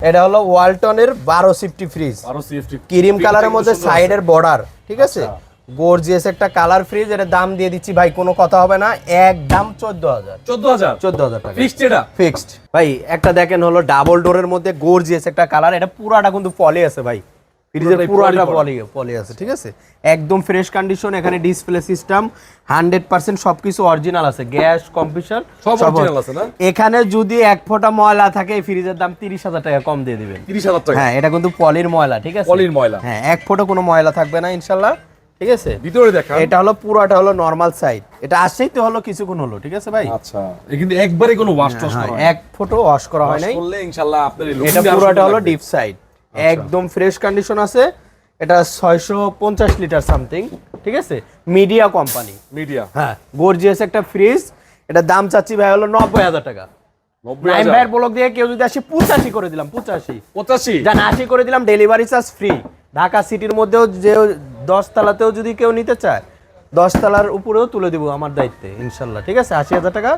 এটা হলো ওয়ালটনের 12 সিফটি fridge, 12 CFT cream কালারের মধ্যে সাইডের বর্ডার, ঠিক আছে, গর্জিয়াস একটা কালার ফ্রিজ। এর দাম দিয়ে দিচ্ছি ভাই, কোনো কথা হবে না, একদম 14000 টাকা ফিক্সড। এটা ফিক্সড ভাই। একটা দেখেন হলো ডাবল ডোরের মধ্যে গর্জিয়াস একটা কালার, এটা পুরাটা কিন্তু পলি আছে ভাই, ফ্রিজের পুরাটা পলি আছে, ঠিক আছে, একদম ফ্রেশ কন্ডিশন। এখানে ডিসপ্লে সিস্টেম 100% সবকিছু অরিজিনাল আছে, গ্যাস কম্প্রেসার সব অরিজিনাল আছে না? এখানে যদি এক ফোঁটা ময়লা থাকে এই ফ্রিজের দাম 30000 টাকা কম দিয়ে দিবেন। 30000 টাকা? হ্যাঁ, এটা কিন্তু পলির ময়লা, ঠিক আছে, পলির ময়লা। হ্যাঁ, এক ফোঁটা কোনো ময়লা থাকবে না ইনশাআল্লাহ, ঠিক আছে। ভিতরে দেখা, এটা হলো পুরাটা হলো নরমাল সাইজ, এটা আসছেই তো হলো কিছুক্ষণ হলো, ঠিক আছে ভাই। আচ্ছা, এই কিন্তু একবারে কোনো ওয়াশ টস করা হয় এক ফোঁটা ওয়াশ করা হয় নাই, করলে ইনশাআল্লাহ আপনার এই এটা পুরাটা হলো ডিপ সাইড, একদম ফ্রেশ কন্ডিশন আছে। এটা 650 লিটার সামথিং, ঠিক আছে, মিডিয়া কোম্পানি, মিডিয়া। হ্যাঁ, গর্জিয়াস একটা ফ্রিজ। এটা দাম চাচ্ছি ভাই হলো 90000 টাকা। 90000 ভাইয়ের ব্লক দিয়ে কেউ যদি আসে 85 করে দিলাম, 85 85 জান 80 করে দিলাম, ডেলিভারি চার্জ ফ্রি। ঢাকা সিটির মধ্যেও যে 10 তলাতেও যদি কেউ নিতে চায় 10 তলার উপরেও তুলে দিব আমার দায়িত্বে ইনশাল্লাহ, ঠিক আছে, 80000 টাকা